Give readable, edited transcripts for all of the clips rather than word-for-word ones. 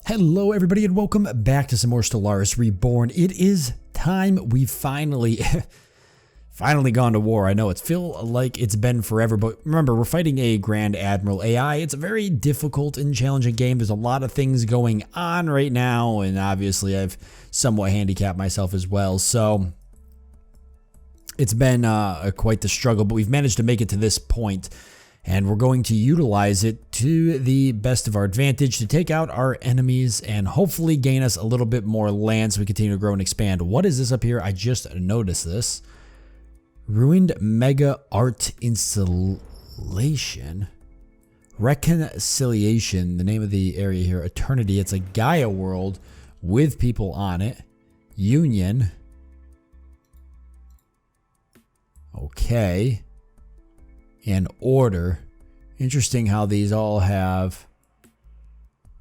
Hello everybody and welcome back to some more Stellaris Reborn. It is time. We've finally gone to war. I know it's feel like it's been forever, but remember, we're fighting a Grand Admiral AI. It's a very difficult and challenging game. There's a lot of things going on right now, and obviously I've somewhat handicapped myself as well. So it's been quite the struggle, but we've managed to make it to this point. And we're going to utilize it to the best of our advantage to take out our enemies and hopefully gain us a little bit more land so we continue to grow and expand. What is this up here? I just noticed this. Ruined Mega Art Installation. Reconciliation, the name of the area here. Eternity. It's a Gaia world with people on it. Union. Okay. And order. Interesting how these all have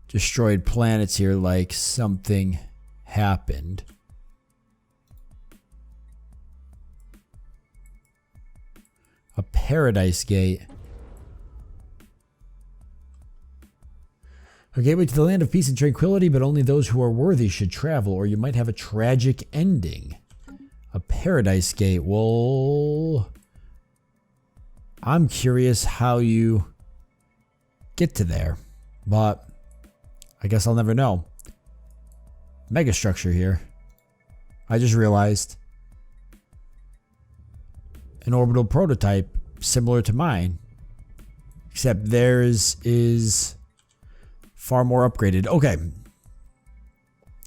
destroyed planets here, like something happened. A paradise gate. A gateway to the land of peace and tranquility, but only those who are worthy should travel, or you might have a tragic ending. A paradise gate. Well, I'm curious how you get to there, but I guess I'll never know. Megastructure here. I just realized an orbital prototype similar to mine, except theirs is far more upgraded. Okay.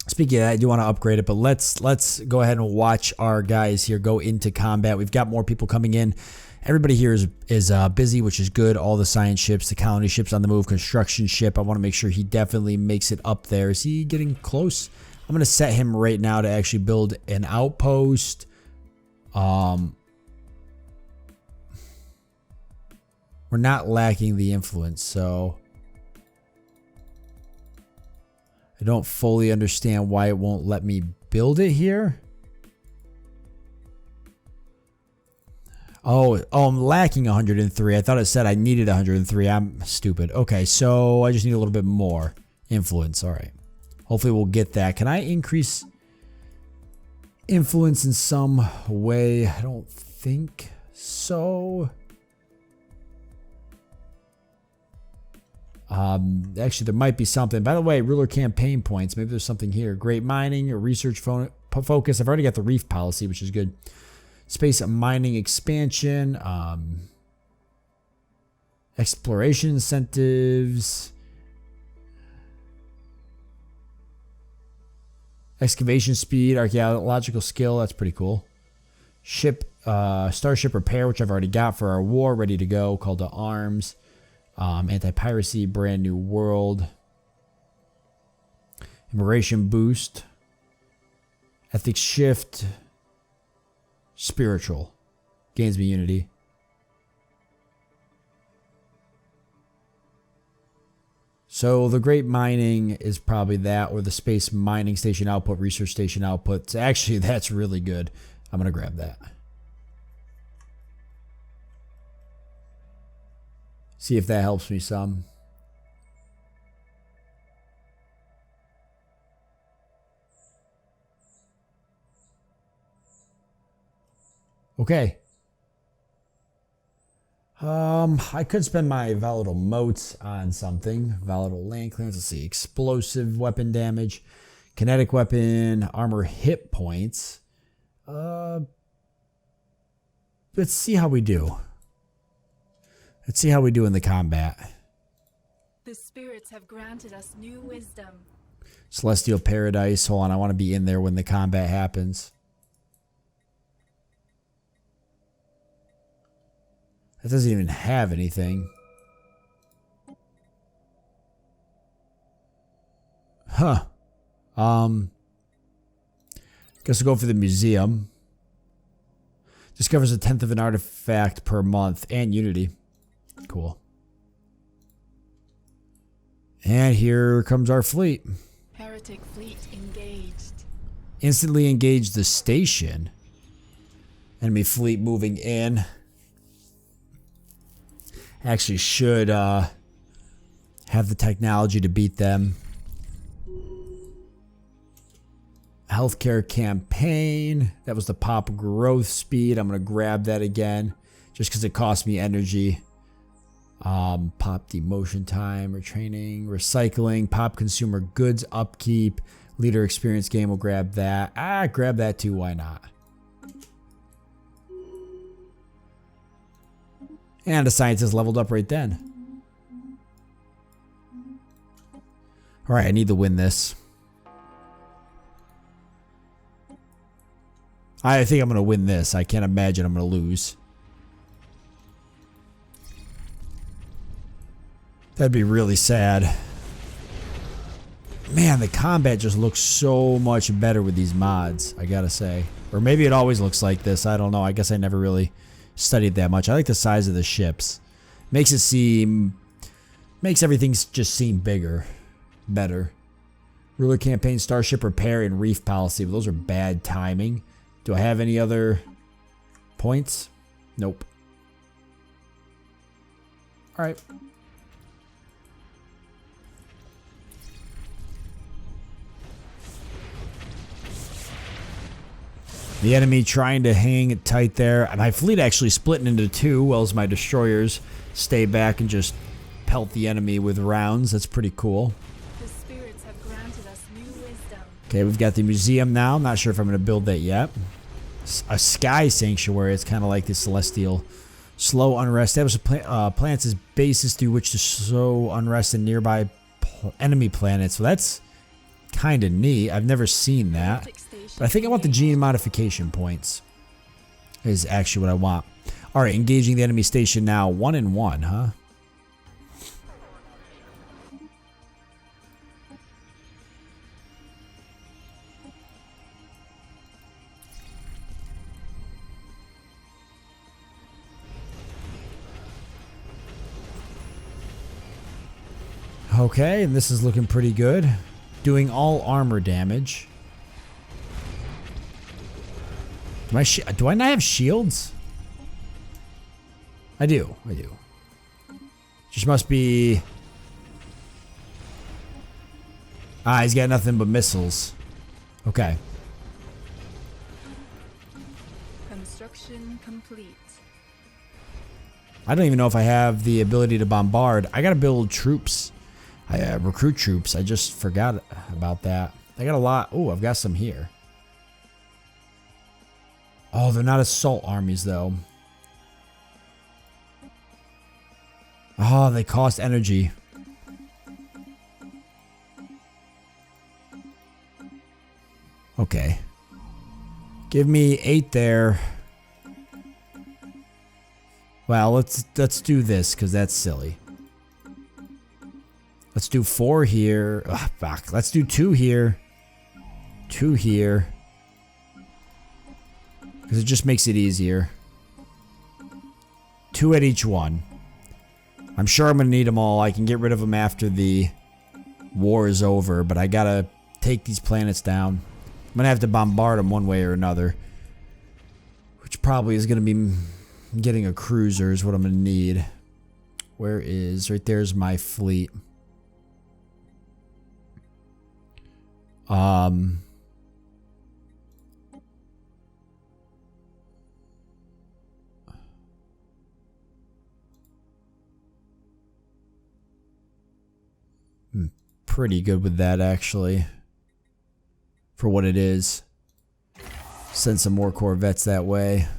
Speaking of that, I do want to upgrade it, but let's go ahead and watch our guys here go into combat. We've got more people coming in. Everybody here is busy, which is good. All the science ships, the colony ships on the move, construction ship. I want to make sure he definitely makes it up there. Is he getting close? I'm going to set him right now to actually build an outpost. We're not lacking the influence, so I don't fully understand why it won't let me build it here. Oh, I'm lacking 103. I thought it said I needed 103. I'm stupid. Okay, so I just need a little bit more influence. All right. Hopefully we'll get that. Can I increase influence in some way? I don't think so. Actually, there might be something. By the way, ruler campaign points. Maybe there's something here. Great mining or research focus. I've already got the reef policy, which is good. Space mining expansion, exploration incentives, excavation speed, archaeological skill. That's pretty cool. Ship, starship repair, which I've already got for our war, ready to go. Call to arms, anti-piracy, brand new world, immigration boost, ethics shift. Spiritual. Gains me unity. So the great mining is probably that, or the space mining station output, research station output. Actually, that's really good. I'm going to grab that. See if that helps me some. Okay. I could spend my volatile motes on something. Volatile land clearance. Let's see. Explosive weapon damage. Kinetic weapon. Armor hit points. Let's see how we do. Let's see how we do in the combat. The spirits have granted us new wisdom. Celestial Paradise. Hold on. I want to be in there when the combat happens. It doesn't even have anything. Huh. Guess we'll go for the museum. Discovers 1/10 of an artifact per month and unity. Cool. And here comes our fleet. Heretic fleet engaged. Instantly engage the station. Enemy fleet moving in. Actually should have the technology to beat them. Healthcare campaign. That was the pop growth speed. I'm going to grab that again just because it cost me energy. Pop demotion time or training, recycling, pop consumer goods upkeep, leader experience game. We'll grab that. Grab that too. Why not? And a scientist leveled up right then. All right, I need to win this. I think I'm going to win this. I can't imagine I'm going to lose. That'd be really sad. Man, the combat just looks so much better with these mods, I gotta say. Or maybe it always looks like this. I don't know. I guess I never really studied that much. I like the size of the ships. Makes everything just seem bigger. Better. Ruler campaign, starship repair, and reef policy. Well, those are bad timing. Do I have any other points? Nope. Alright. The enemy trying to hang tight there. My fleet actually splitting into two, while as my destroyers stay back and just pelt the enemy with rounds. That's pretty cool. The spirits have granted us new wisdom. Okay, we've got the museum now. I'm not sure if I'm going to build that yet. A sky sanctuary. It's kind of like the celestial slow unrest. Establish planets as bases through which to sow unrest in nearby enemy planets. So that's kind of neat. I've never seen that. But I think I want the gene modification points. Is actually what I want. Alright, engaging the enemy station now. 1-1, huh? Okay, and this is looking pretty good. Doing all armor damage. Do I not have shields? I do. Just must be... he's got nothing but missiles. Okay. Construction complete. I don't even know if I have the ability to bombard. I gotta build troops. Recruit troops. I just forgot about that. I got a lot. Oh, I've got some here. Oh, they're not assault armies, though. Oh, they cost energy. Okay. Give me 8 there. Well, let's do this, because that's silly. Let's do 4 here. Ugh, fuck. Let's do 2 here. 2 here. Because it just makes it easier. 2 at each one. I'm sure I'm going to need them all. I can get rid of them after the war is over. But I got to take these planets down. I'm going to have to bombard them one way or another. Which probably is going to be getting a cruiser is what I'm going to need. Where is... Right there's my fleet. Pretty good with that, actually, for what it is. Send some more corvettes that way.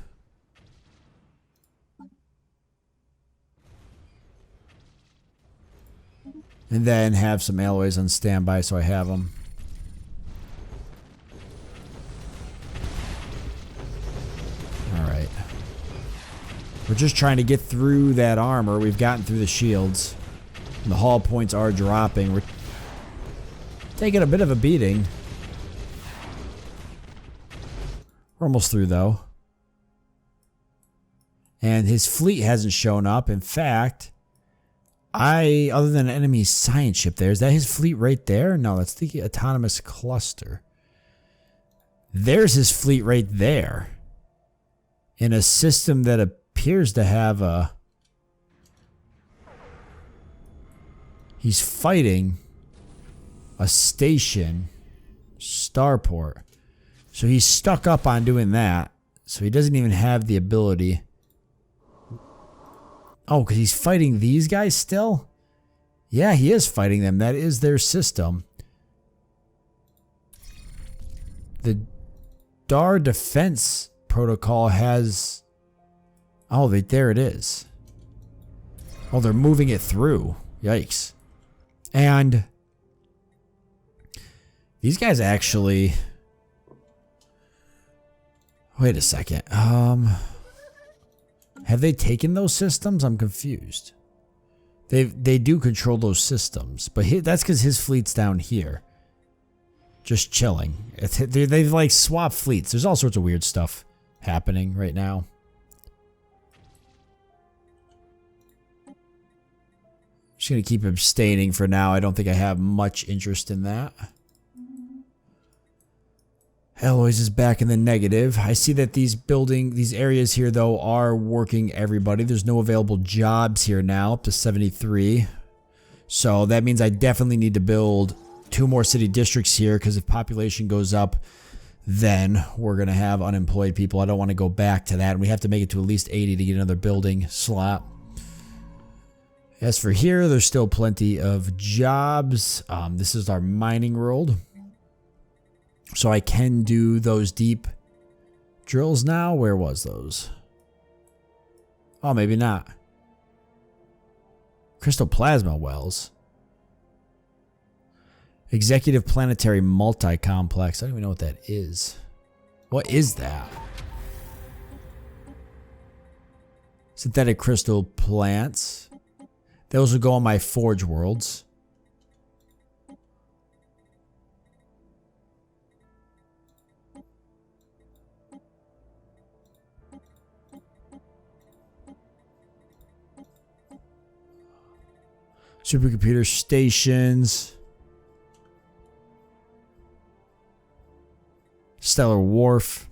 And then have some alloys on standby so I have them. Alright. We're just trying to get through that armor. We've gotten through the shields. And the hull points are dropping. We're taking a bit of a beating. We're almost through, though. And his fleet hasn't shown up. In fact, other than an enemy science ship there, is that his fleet right there? No, that's the autonomous cluster. There's his fleet right there. In a system that appears to have a... He's fighting a station, starport. So he's stuck up on doing that. So he doesn't even have the ability. Oh, because he's fighting these guys still? Yeah, he is fighting them. That is their system. The DAR defense protocol has... Oh, there it is. Oh, they're moving it through. Yikes. And these guys actually... Wait a second. Have they taken those systems? I'm confused. They do control those systems, but that's because his fleet's down here, just chilling. They've like swapped fleets. There's all sorts of weird stuff happening right now. Just gonna keep abstaining for now. I don't think I have much interest in that. Alloys is back in the negative. I see that these areas here though are working everybody. There's no available jobs here now, up to 73. So that means I definitely need to build 2 more city districts here, because if population goes up, then we're going to have unemployed people. I don't want to go back to that. And we have to make it to at least 80 to get another building slot. As for here, there's still plenty of jobs. This is our mining world. So I can do those deep drills now. Where was those? Oh, maybe not. Crystal plasma wells. Executive planetary multi-complex. I don't even know what that is. What is that? Synthetic crystal plants. Those will go on my forge worlds. Supercomputer stations. Stellar Wharf.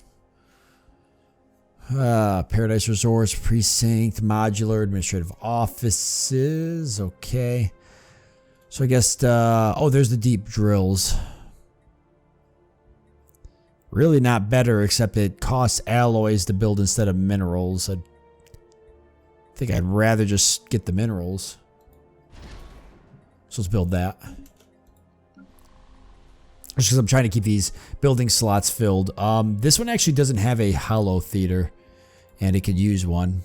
Paradise Resorts, Precinct, Modular, Administrative Offices. Okay. So I guess, oh, there's the deep drills. Really not better, except it costs alloys to build instead of minerals. I think I'd rather just get the minerals. So let's build that. Just because I'm trying to keep these building slots filled. This one actually doesn't have a hollow theater, and it could use one.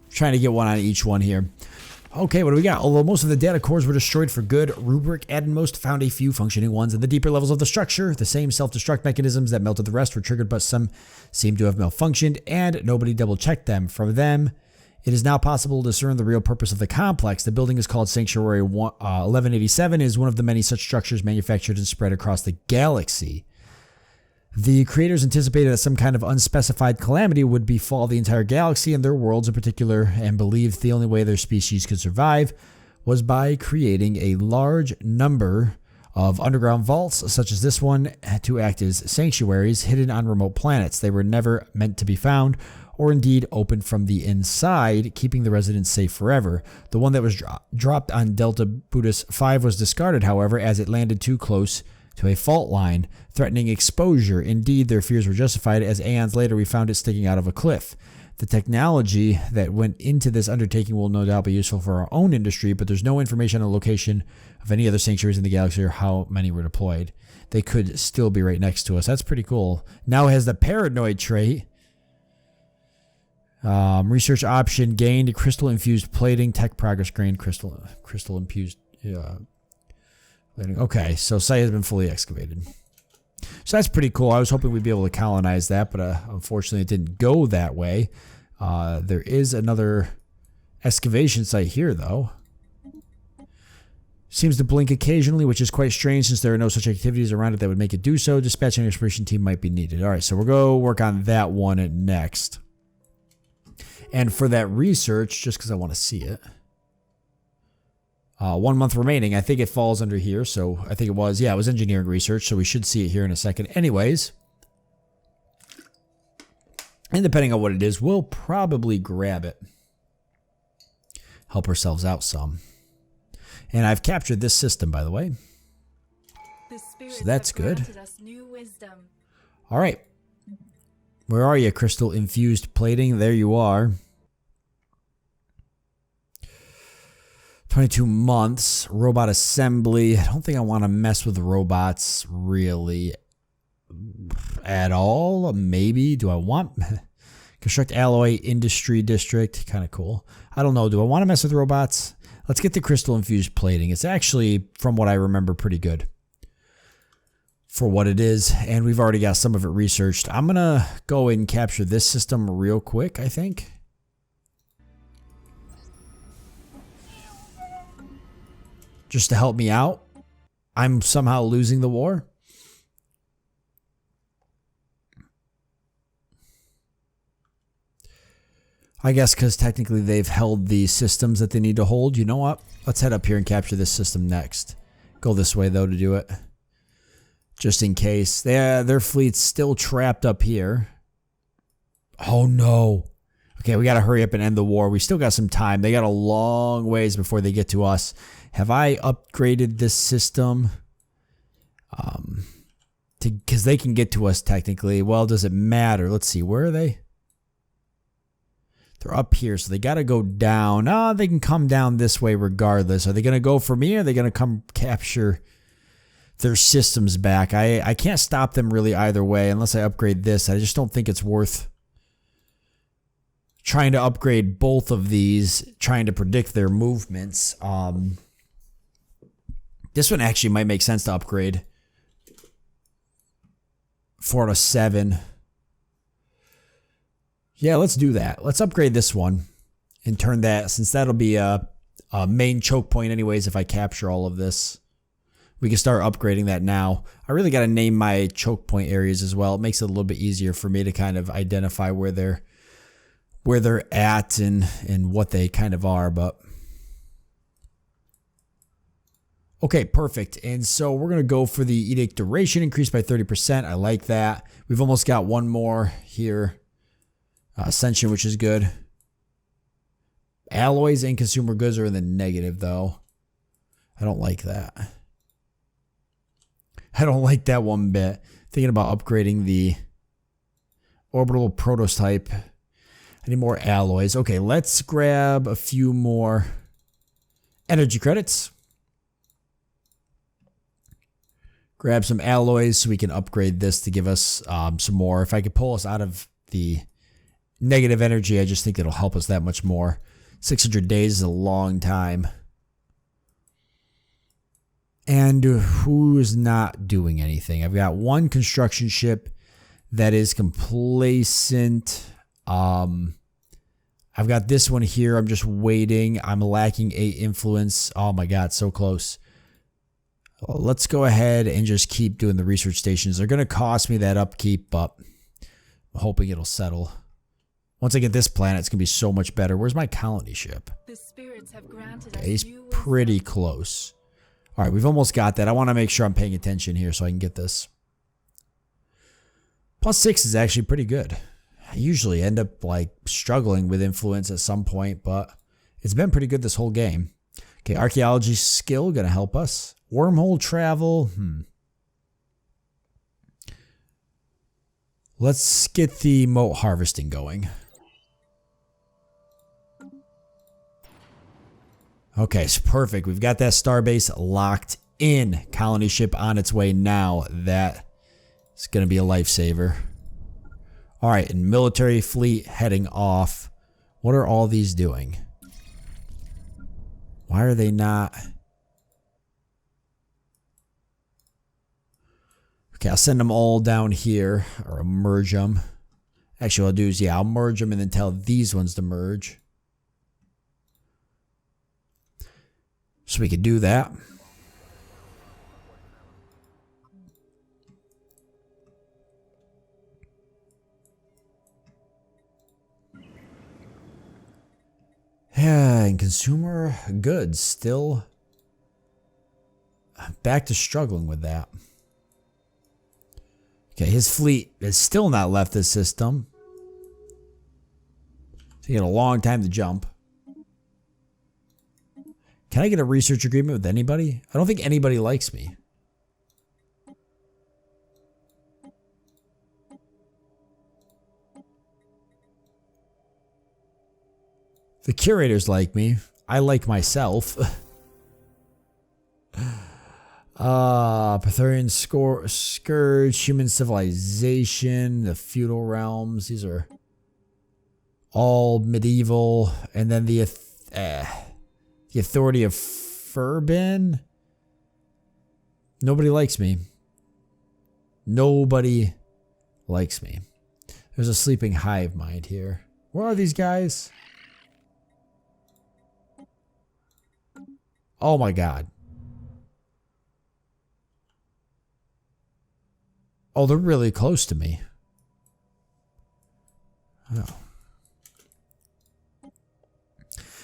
Trying to get one on each one here. Okay, what do we got? Although most of the data cores were destroyed for good, Rubric and most found a few functioning ones in the deeper levels of the structure. The same self-destruct mechanisms that melted the rest were triggered, but some seem to have malfunctioned, and nobody double-checked them. From them, it is now possible to discern the real purpose of the complex. The building is called Sanctuary 1187, is one of the many such structures manufactured and spread across the galaxy. The creators anticipated that some kind of unspecified calamity would befall the entire galaxy and their worlds in particular, and believed the only way their species could survive was by creating a large number of underground vaults, such as this one, to act as sanctuaries hidden on remote planets. They were never meant to be found, or indeed opened from the inside, keeping the residents safe forever. The one that was dropped on Delta Buddhist 5 was discarded, however, as it landed too close to a fault line, threatening exposure. Indeed, their fears were justified, as aeons later we found it sticking out of a cliff. The technology that went into this undertaking will no doubt be useful for our own industry, but there's no information on the location of any other sanctuaries in the galaxy or how many were deployed. They could still be right next to us. That's pretty cool. Now it has the paranoid trait. Research option gained, crystal infused plating, tech progress gained, crystal infused. Okay, so site has been fully excavated. So that's pretty cool. I was hoping we'd be able to colonize that, but unfortunately it didn't go that way. There is another excavation site here, though. Seems to blink occasionally, which is quite strange since there are no such activities around it that would make it do so. Dispatching an exploration team might be needed. All right, so we'll go work on that one next. And for that research, just because I want to see it. 1 month remaining. I think it falls under here. So I think it was engineering research. So we should see it here in a second. Anyways. And depending on what it is, we'll probably grab it. Help ourselves out some. And I've captured this system, by the way. The spirits So that's have good. granted us new wisdom. All right. Where are you, crystal infused plating? There you are. 22 months. Robot assembly. I don't think I want to mess with robots really at all. Maybe. Do I want... Construct alloy industry district. Kind of cool. I don't know. Do I want to mess with robots? Let's get the crystal infused plating. It's actually, from what I remember, pretty good for what it is. And we've already got some of it researched. I'm going to go and capture this system real quick, I think. Just to help me out. I'm somehow losing the war. I guess because technically they've held the systems that they need to hold. You know what? Let's head up here and capture this system next. Go this way, though, to do it. Just in case. Their fleet's still trapped up here. Oh, no. Okay, we got to hurry up and end the war. We still got some time. They got a long ways before they get to us. Have I upgraded this system? Because they can get to us technically. Well, does it matter? Let's see. Where are they? They're up here, so they got to go down. Oh, they can come down this way regardless. Are they going to go for me, or are they going to come capture their systems back? I can't stop them really either way unless I upgrade this. I just don't think it's worth trying to upgrade both of these, trying to predict their movements. This one actually might make sense to upgrade. 4 to 7. Yeah, let's do that. Let's upgrade this one and turn that, since that'll be a main choke point anyways if I capture all of this. We can start upgrading that now. I really got to name my choke point areas as well. It makes it a little bit easier for me to kind of identify where they're at and what they kind of are. But okay, perfect. And so we're going to go for the edict duration increased by 30%. I like that. We've almost got one more here. Ascension, which is good. Alloys and consumer goods are in the negative, though. I don't like that. I don't like that one bit. Thinking about upgrading the orbital prototype. I need more alloys. Okay, let's grab a few more energy credits. Grab some alloys so we can upgrade this to give us some more. If I could pull us out of the negative energy, I just think it'll help us that much more. 600 days is a long time. And who's not doing anything? I've got one construction ship that is complacent. I've got this one here. I'm just waiting. I'm lacking 8 influence. Oh my God, so close. Well, let's go ahead and just keep doing the research stations. They're going to cost me that upkeep, but I'm hoping it'll settle. Once I get this planet, it's going to be so much better. Where's my colony ship? The spirits have granted us He's new pretty close. All right, we've almost got that. I want to make sure I'm paying attention here so I can get this. +6 is actually pretty good. I usually end up like struggling with influence at some point, but it's been pretty good this whole game. Okay, archaeology skill going to help us. Wormhole travel. Let's get the moat harvesting going. Okay, it's perfect. We've got that starbase locked in. Colony ship on its way now. That is going to be a lifesaver. All right, and military fleet heading off. What are all these doing? Why are they not? Okay, I'll send them all down here, or I'll merge them. Actually, what I'll do is, yeah, I'll merge them and then tell these ones to merge. So we could do that. Yeah, and consumer goods still back to struggling with that. Okay, his fleet has still not left this system. Taking a long time to jump. Can I get a research agreement with anybody? I don't think anybody likes me. The curators like me. I like myself. Pathorian Scourge, Human Civilization, the Feudal Realms. These are all medieval. And then the Authority of Furbin. Nobody likes me. Nobody likes me. There's a sleeping hive mind here. Where are these guys? Oh my god. Oh, they're really close to me. Oh.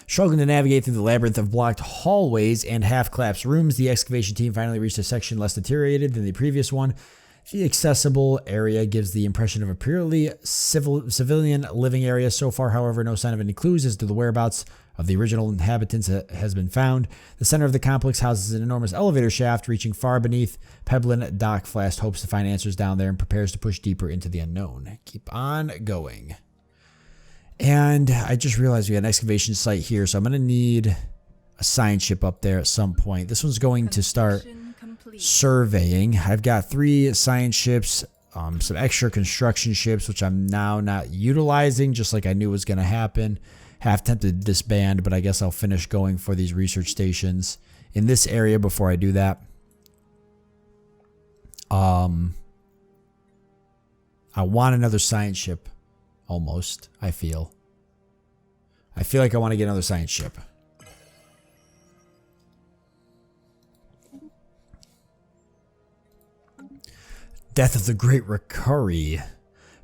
Struggling to navigate through the labyrinth of blocked hallways and half-collapsed rooms, the excavation team finally reached a section less deteriorated than the previous one. The accessible area gives the impression of a purely civilian living area. So far, however, no sign of any clues as to the whereabouts of the original inhabitants has been found. The center of the complex houses an enormous elevator shaft reaching far beneath. Peblin Doc Flask hopes to find answers down there and prepares to push deeper into the unknown. Keep on going. And I just realized we got an excavation site here, so I'm going to need a science ship up there at some point. This one's going to start surveying. I've got 3 science ships, some extra construction ships, which I'm now not utilizing, just like I knew was going to happen. Half tempted to disband, but I guess I'll finish going for these research stations in this area before I do that. I want another science ship, almost, I feel. I feel like I want to get another science ship. Death of the Great Rakari.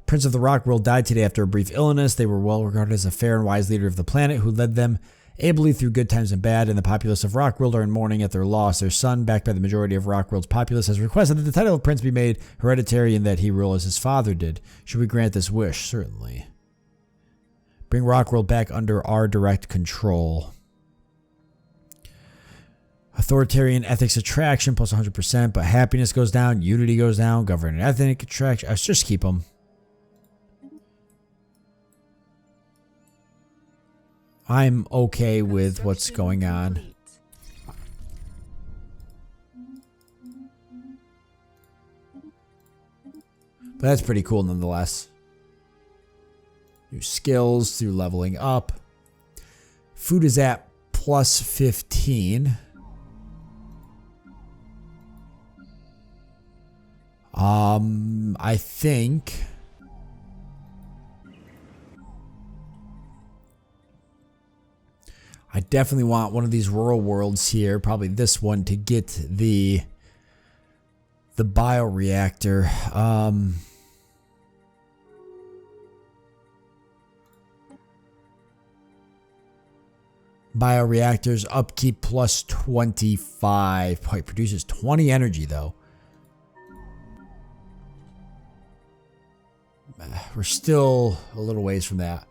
Prince of the Rock World died today after a brief illness. They were well regarded as a fair and wise leader of the planet who led them ably through good times and bad, and the populace of Rockworld are in mourning at their loss. Their son, backed by the majority of Rockworld's populace, has requested that the title of Prince be made hereditary and that he rule as his father did. Should we grant this wish? Certainly. Bring Rockworld back under our direct control. Authoritarian ethics attraction plus 100%, but happiness goes down, unity goes down, governing ethnic attraction. Let's just keep them. I'm okay with what's going on. But that's pretty cool nonetheless. New skills through leveling up. Food is at plus 15. I think I definitely want one of these rural worlds here, probably this one, to get the bioreactor. Bioreactors upkeep plus 25. Oh, it produces 20 energy though. We're still a little ways from that.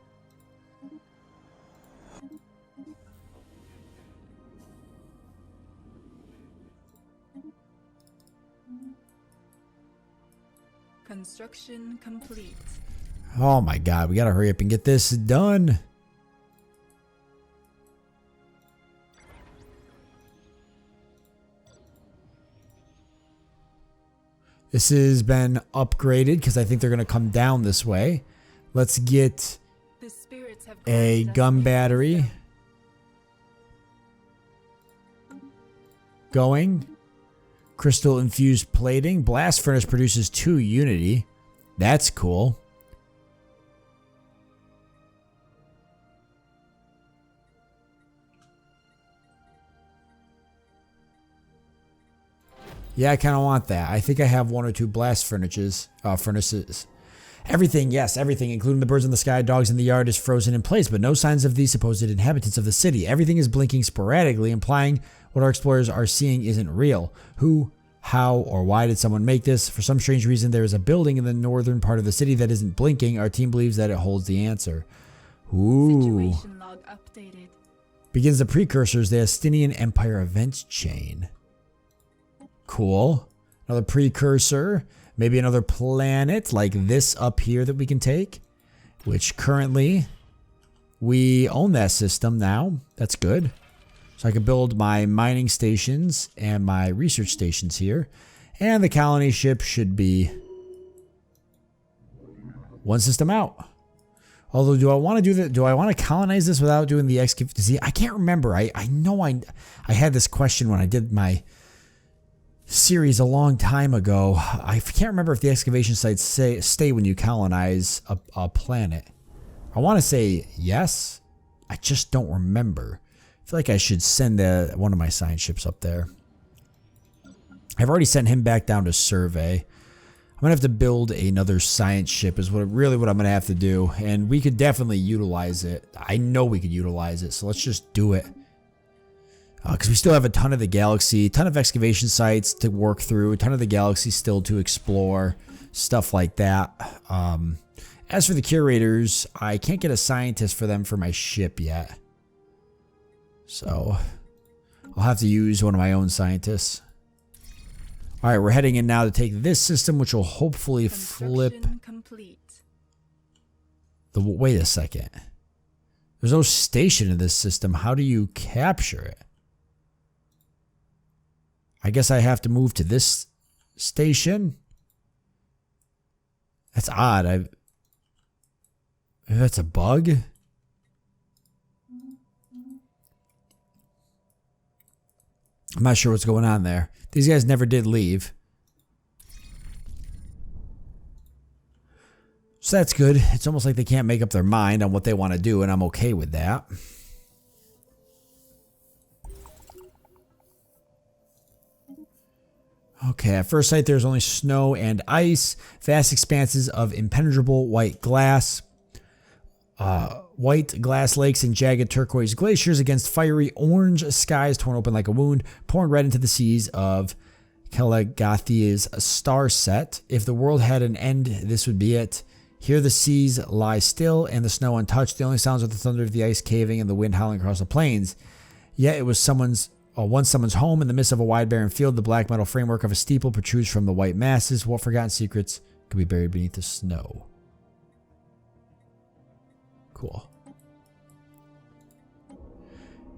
Construction complete. Oh my god, we gotta hurry up and get this done. This has been upgraded because I think they're going to come down this way. Let's get a gun battery going. Crystal infused plating. Blast furnace produces 2 unity. That's cool. Yeah, I kind of want that. I think I have 1 or 2 blast furnaces. Everything, yes, everything, including the birds in the sky, dogs in the yard, is frozen in place, but no signs of the supposed inhabitants of the city. Everything is blinking sporadically, implying what our explorers are seeing isn't real. Who, how, or why did someone make this? For some strange reason, there is a building in the northern part of the city that isn't blinking. Our team believes that it holds the answer. Ooh. Situation log updated. Begins the precursors, the Astinian Empire event chain. Cool. Another precursor. Maybe another planet like this up here that we can take. Which currently, we own that system now. That's good. So I can build my mining stations and my research stations here. And the colony ship should be one system out. Although, do I want to do that? Do I want to colonize this without doing the excavation? See, I can't remember. I know I had this question when I did my series a long time ago. I can't remember if the excavation sites stay when you colonize a planet. I want to say yes. I just don't remember. I feel like I should send one of my science ships up there. I've already sent him back down to survey. I'm going to have to build another science ship is really what I'm going to have to do. And we could definitely utilize it. I know we could utilize it. So let's just do it. Because we still have a ton of the galaxy, a ton of excavation sites to work through, a ton of the galaxy still to explore, stuff like that. As for the curators, I can't get a scientist for them for my ship yet. So I'll have to use one of my own scientists. All right, we're heading in now to take this system, which will hopefully flip. Complete. Wait a second. There's no station in this system. How do you capture it? I guess I have to move to this station. That's odd. Maybe that's a bug. I'm not sure what's going on there. These guys never did leave. So that's good. It's almost like they can't make up their mind on what they want to do, and I'm okay with that. Okay, at first sight there's only snow and ice, vast expanses of impenetrable white glass, white glass lakes and jagged turquoise glaciers against fiery orange skies torn open like a wound, pouring red into the seas of Kalagathia's star set. If the world had an end, this would be it. Here the seas lie still and the snow untouched. The only sounds are the thunder of the ice caving and the wind howling across the plains. Yet it was once someone's home. In the midst of a wide barren field, the black metal framework of a steeple protrudes from the white masses. What forgotten secrets could be buried beneath the snow? Cool.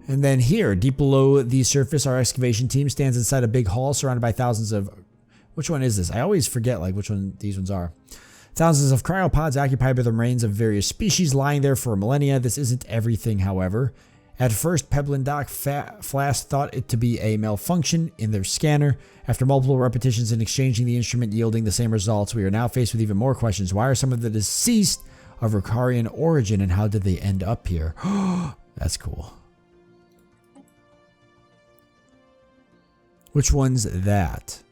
And then here, deep below the surface, our excavation team stands inside a big hall surrounded by thousands of... Which one is this? I always forget which one these ones are. Thousands of cryopods occupied by the remains of various species lying there for millennia. This isn't everything, however. At first, Pebble and Doc Flask thought it to be a malfunction in their scanner. After multiple repetitions and exchanging the instrument yielding the same results, we are now faced with even more questions. Why are some of the deceased of Ricarian origin, and how did they end up here? That's cool. Which one's that?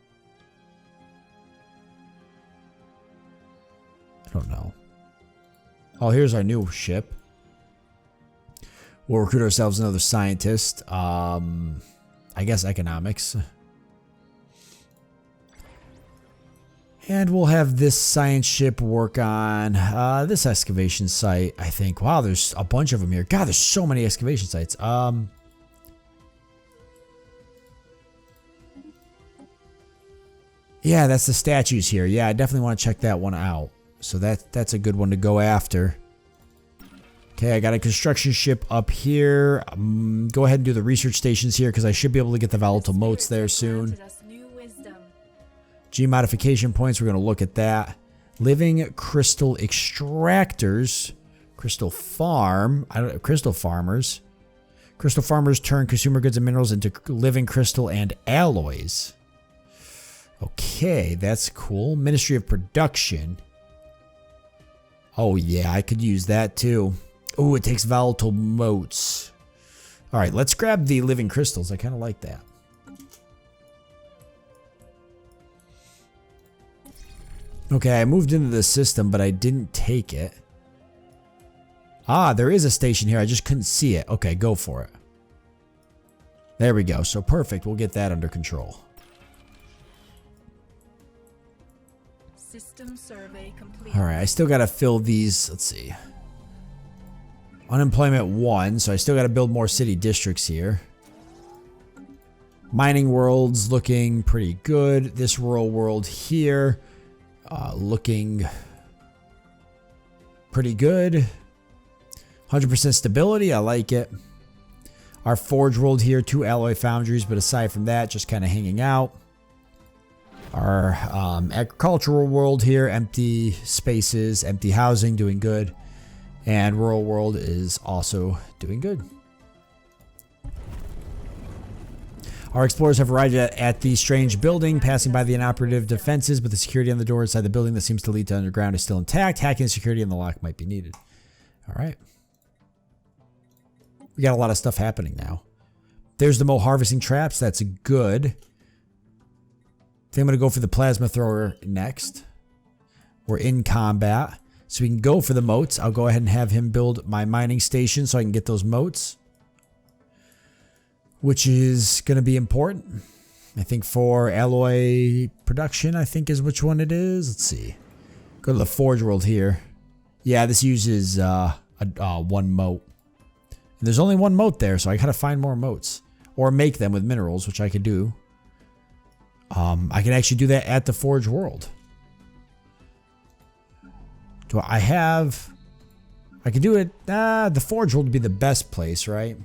I don't know. Oh, here's our new ship. We'll recruit ourselves another scientist. I guess economics. And we'll have this science ship work on this excavation site, I think. Wow, there's a bunch of them here. God, there's so many excavation sites. Yeah, that's the statues here. Yeah, I definitely want to check that one out. So that's a good one to go after. Okay, I got a construction ship up here. Go ahead and do the research stations here because I should be able to get the volatile motes there soon. G modification points, we're going to look at that. Living crystal extractors. Crystal farm. Crystal farmers. Crystal farmers turn consumer goods and minerals into living crystal and alloys. Okay, that's cool. Ministry of Production. Oh yeah, I could use that too. Oh, it takes volatile motes. Alright, let's grab the living crystals. I kind of like that. Okay, I moved into the system, but I didn't take it. Ah, there is a station here. I just couldn't see it. Okay, go for it. There we go. So perfect. We'll get that under control. System survey complete. Alright, I still got to fill these. Let's see. Unemployment 1, so I still got to build more city districts here. Mining world's looking pretty good. This rural world here looking pretty good. 100% stability, I like it. Our forge world here, 2 alloy foundries, but aside from that, just kind of hanging out. Our agricultural world here, empty spaces, empty housing, doing good. And rural world is also doing good. Our explorers have arrived at the strange building, passing by the inoperative defenses, but the security on the door inside the building that seems to lead to underground is still intact. Hacking the security in the lock might be needed. All right. We got a lot of stuff happening now. There's the Mo harvesting traps. That's good. I think I'm going to go for the plasma thrower next. We're in combat, so we can go for the moats. I'll go ahead and have him build my mining station so I can get those moats, which is going to be important. I think for alloy production, I think is which one it is. Let's see. Go to the forge world here. Yeah, this uses one moat. And there's only one moat there, so I gotta find more moats. Or make them with minerals, which I could do. I can actually do that at the forge world. Do I have... I can do it... the forge world would be the best place, right?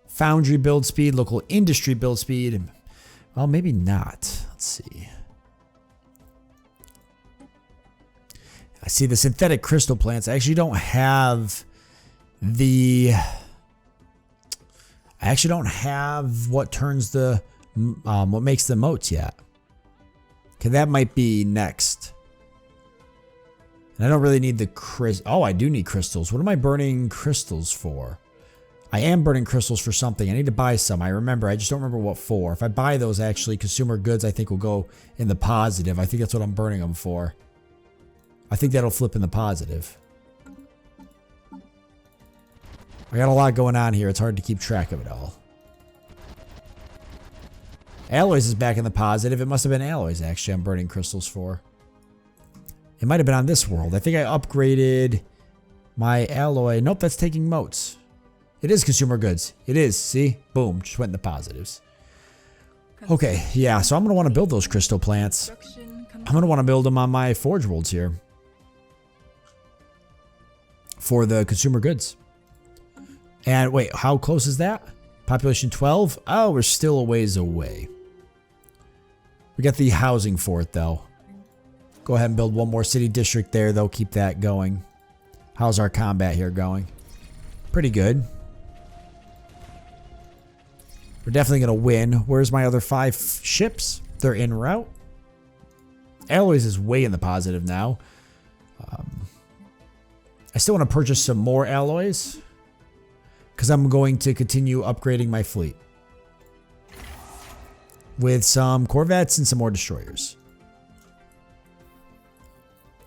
Foundry build speed, local industry build speed. Well, maybe not. Let's see. I see the synthetic crystal plants. I actually don't have the... I actually don't have what turns the... what makes the moats yet. Okay, that might be next. And I don't really need the oh, I do need crystals. What am I burning crystals for? I am burning crystals for something. I need to buy some. I remember. I just don't remember what for. If I buy those, actually, consumer goods, I think will go in the positive. I think that's what I'm burning them for. I think that'll flip in the positive. I got a lot going on here. It's hard to keep track of it all. Alloys is back in the positive. It must have been alloys, actually, I'm burning crystals for. It might have been on this world. I think I upgraded my alloy. Nope, that's taking moats. It is consumer goods. It is. See? Boom. Just went in the positives. Okay, yeah. So I'm going to want to build those crystal plants. I'm going to want to build them on my forge worlds here. For the consumer goods. And wait, how close is that? Population 12? Oh, we're still a ways away. We got the housing for it, though. Go ahead and build one more city district there, though. Keep that going. How's our combat here going? Pretty good. We're definitely going to win. Where's my other 5 ships? They're en route. Alloys is way in the positive now. I still want to purchase some more alloys, because I'm going to continue upgrading my fleet. With some corvettes and some more destroyers.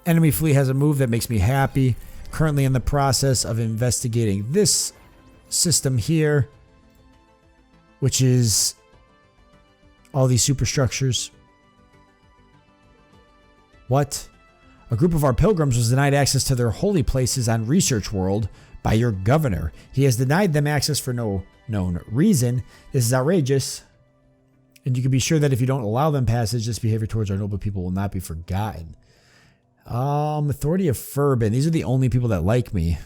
Enemy fleet has a move that makes me happy. Currently in the process of investigating this system here, which is all these superstructures. What? A group of our pilgrims was denied access to their holy places on Research World by your governor. He has denied them access for no known reason. This is outrageous. And you can be sure that if you don't allow them passage, this behavior towards our noble people will not be forgotten. Authority of Furbin. These are the only people that like me.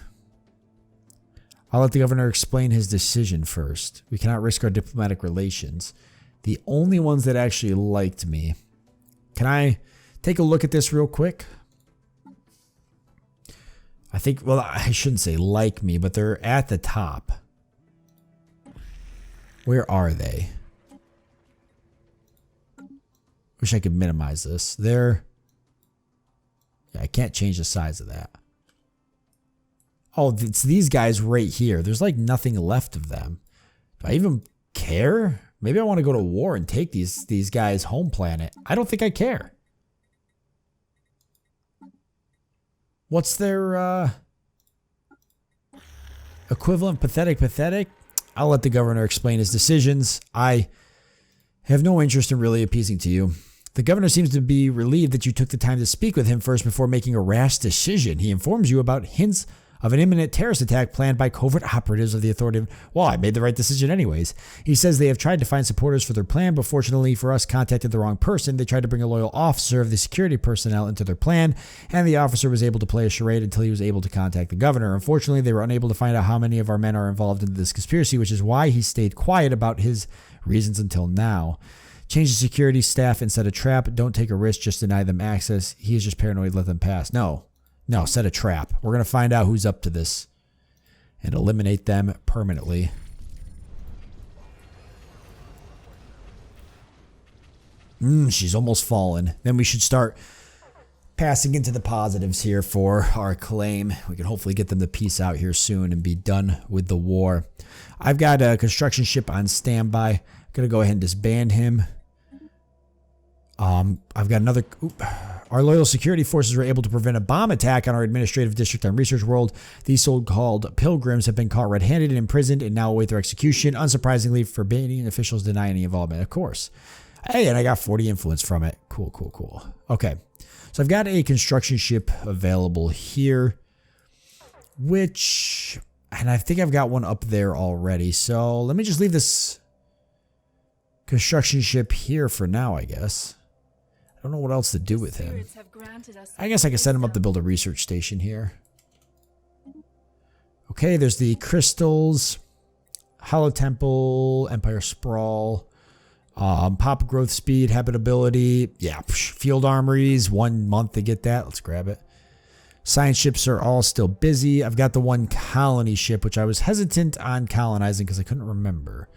I'll let the governor explain his decision first. We cannot risk our diplomatic relations. The only ones that actually liked me. Can I take a look at this real quick? I think, well, I shouldn't say like me, but they're at the top. Where are they? Wish I could minimize this. They're... Yeah, I can't change the size of that. Oh, it's these guys right here. There's like nothing left of them. Do I even care? Maybe I want to go to war and take these guys' home planet. I don't think I care. What's their equivalent? Pathetic? I'll let the governor explain his decisions. I have no interest in really appeasing to you. The governor seems to be relieved that you took the time to speak with him first before making a rash decision. He informs you about hints of an imminent terrorist attack planned by covert operatives of the authority. Well, I made the right decision anyways. He says they have tried to find supporters for their plan, but fortunately for us, contacted the wrong person. They tried to bring a loyal officer of the security personnel into their plan, and the officer was able to play a charade until he was able to contact the governor. Unfortunately, they were unable to find out how many of our men are involved in this conspiracy, which is why he stayed quiet about his reasons until now. Change the security staff and set a trap. Don't take a risk, just deny them access. He is just paranoid, let them pass. No, set a trap. We're going to find out who's up to this and eliminate them permanently. She's almost fallen. Then we should start passing into the positives here for our claim. We can hopefully get them to peace out here soon and be done with the war. I've got a construction ship on standby. I'm going to go ahead and disband him. I've got another. Our loyal security forces were able to prevent a bomb attack on our administrative district on Research World. These so-called pilgrims have been caught red-handed and imprisoned and now await their execution. Unsurprisingly, forbidding officials deny any involvement. Of course. Hey, and I got 40 influence from it. Cool. Okay. So I've got a construction ship available here, and I think I've got one up there already. So let me just leave this construction ship here for now, I guess. I don't know what else to do with him. I guess I can set him up to build a research station here. Okay, there's the crystals, Hollow Temple, Empire Sprawl, pop growth speed, habitability. Yeah, field armories, 1 month to get that. Let's grab it. Science ships are all still busy. I've got the one colony ship, which I was hesitant on colonizing because I couldn't remember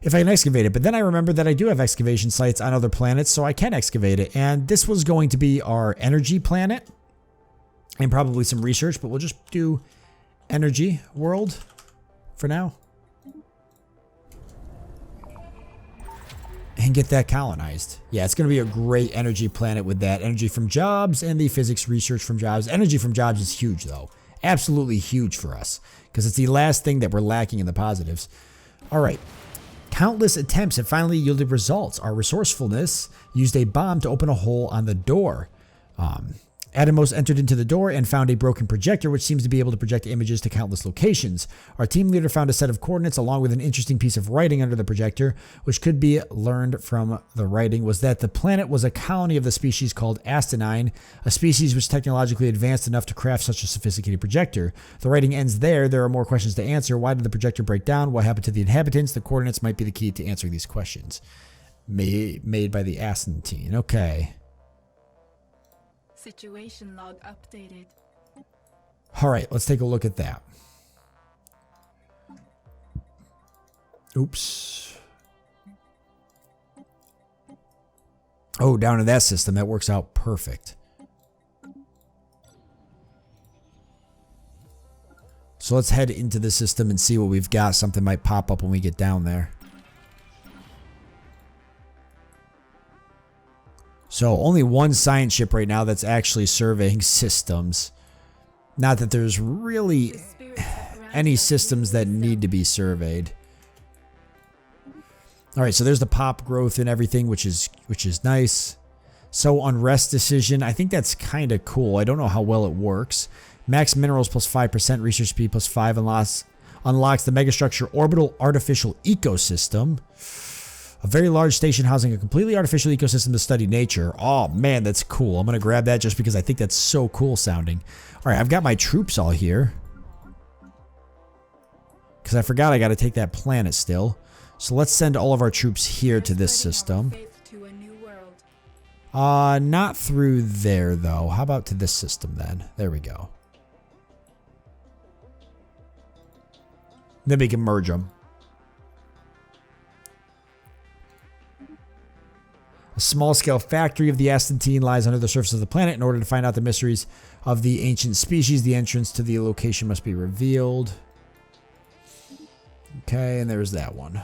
if I can excavate it. But then I remembered that I do have excavation sites on other planets, so I can excavate it. And this was going to be our energy planet and probably some research, but we'll just do energy world for now and get that colonized. Yeah, it's going to be a great energy planet with that energy from jobs and the physics research from jobs. Energy from jobs is huge, though. Absolutely huge for us because it's the last thing that we're lacking in the positives. All right. Countless attempts have finally yielded results. Our resourcefulness used a bomb to open a hole on the door. Admiral entered into the door and found a broken projector, which seems to be able to project images to countless locations. Our team leader found a set of coordinates along with an interesting piece of writing under the projector, which could be learned from the writing was that the planet was a colony of the species called Ascension, a species which technologically advanced enough to craft such a sophisticated projector. The writing ends there. There are more questions to answer. Why did the projector break down? What happened to the inhabitants? The coordinates might be the key to answering these questions. Made by the Ascension. Okay. Situation log updated. All right, let's take a look at that. Oops. Oh, down to that system. That works out perfect. So let's head into the system and see what we've got. Something might pop up when we get down there. So only one science ship right now that's actually surveying systems. Not that there's really any systems that need to be surveyed. All right, so there's the pop growth and everything, which is nice. So unrest decision, I think that's kind of cool. I don't know how well it works. Max minerals plus 5%, research speed plus 5 unlocks the megastructure orbital artificial ecosystem. A very large station housing a completely artificial ecosystem to study nature. Oh man, that's cool. I'm going to grab that just because I think that's so cool sounding. All right, I've got my troops all here. Because I forgot I got to take that planet still. So let's send all of our troops here to this system. Not through there though. How about to this system then? There we go. Then we can merge them. A small-scale factory of the Ascension lies under the surface of the planet. In order to find out the mysteries of the ancient species, the entrance to the location must be revealed. Okay, and there's that one.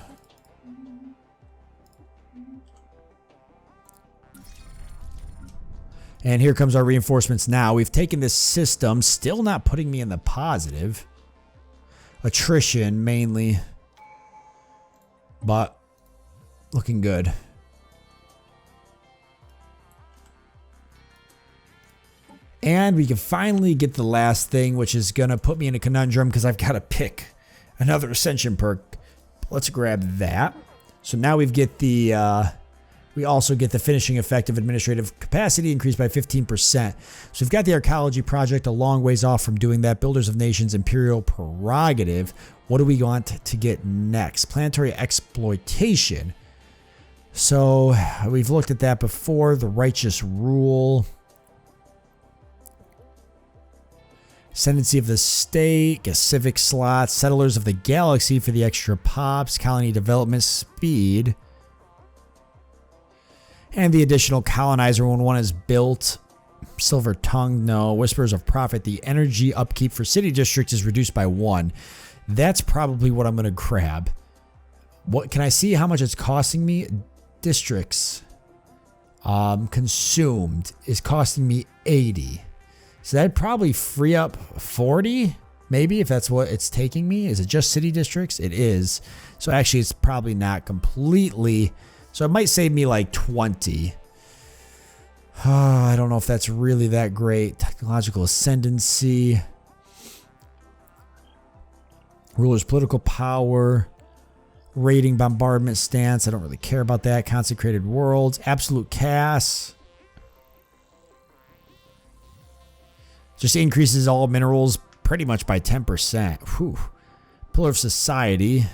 And here comes our reinforcements now. We've taken this system, still not putting me in the positive. Attrition, mainly. But looking good. And we can finally get the last thing, which is going to put me in a conundrum because I've got to pick another ascension perk. Let's grab that. So now we get the, we also get the finishing effect of administrative capacity increased by 15%. So we've got the Archaeology project a long ways off from doing that. Builders of Nations, Imperial Prerogative. What do we want to get next? Planetary exploitation. So we've looked at that before. The Righteous Rule. Ascendancy of the State, get civic slots, Settlers of the Galaxy for the extra pops, colony development speed, and the additional colonizer when one is built. Silver Tongue, no. Whispers of Profit, the energy upkeep for city districts is reduced by 1. That's probably what I'm going to grab. What can I see how much it's costing me? Districts consumed is costing me 80. So that'd probably free up 40, maybe, if that's what it's taking me. Is it just city districts? It is. So actually, it's probably not completely. So it might save me like 20. I don't know if that's really that great. Technological ascendancy. Ruler's political power. Raiding bombardment stance. I don't really care about that. Consecrated worlds. Absolute chaos. Just increases all minerals pretty much by 10%. Whew. Pillar of Society.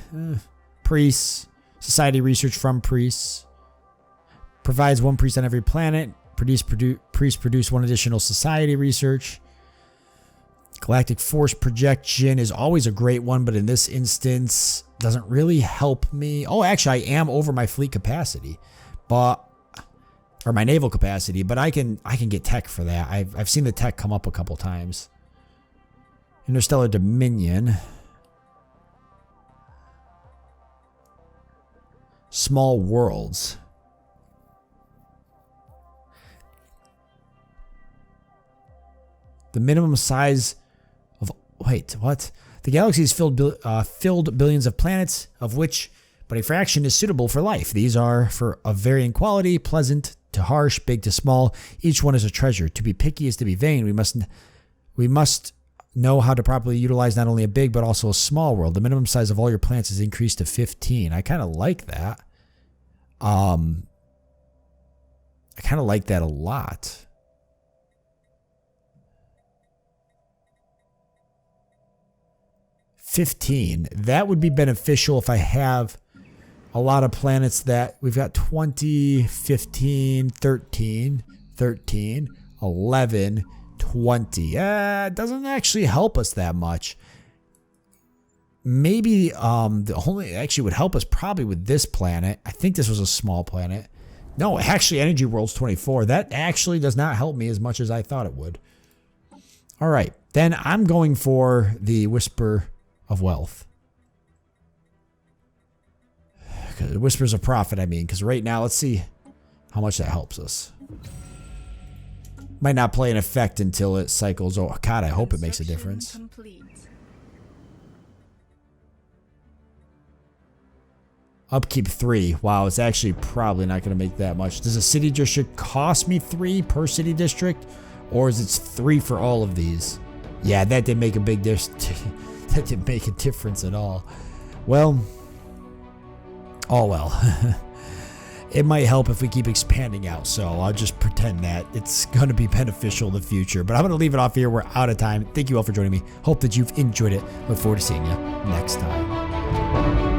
Priests. Society research from priests. Provides 1 priest on every planet. Priests produce 1 additional society research. Galactic force projection is always a great one, but in this instance, doesn't really help me. Oh, actually, I am over my fleet capacity. But... or my naval capacity, but I can get tech for that. I've seen the tech come up a couple times. Interstellar Dominion. Small worlds. The minimum size of... wait, what? The galaxy is filled billions of planets, of which but a fraction is suitable for life. These are of varying quality, pleasant to harsh, big to small. Each one is a treasure. To be picky is to be vain. We must know how to properly utilize not only a big but also a small world. The minimum size of all your plants is increased to 15. I kind of like that. I kind of like that a lot. $15. That would be beneficial if I have a lot of planets that we've got 20, 15, 13, 13, 11, 20. It doesn't actually help us that much. Maybe the only actually would help us probably with this planet. I think this was a small planet. No, actually Energy World's 24. That actually does not help me as much as I thought it would. All right, then I'm going for the Whisper of Wealth. Whispers of Profit, I mean, because right now, let's see how much that helps us. Might not play an effect until it cycles. Oh, God, I hope it makes a difference. Complete. Upkeep 3. Wow, it's actually probably not going to make that much. Does a city district cost me 3 per city district? Or is it 3 for all of these? Yeah, that didn't make a big difference. That didn't make a difference at all. Well... oh well. It might help if we keep expanding out, so I'll just pretend that it's going to be beneficial in the future. But I'm going to leave it off here. We're out of time. Thank you all for joining me. Hope that you've enjoyed it. Look forward to seeing you next time.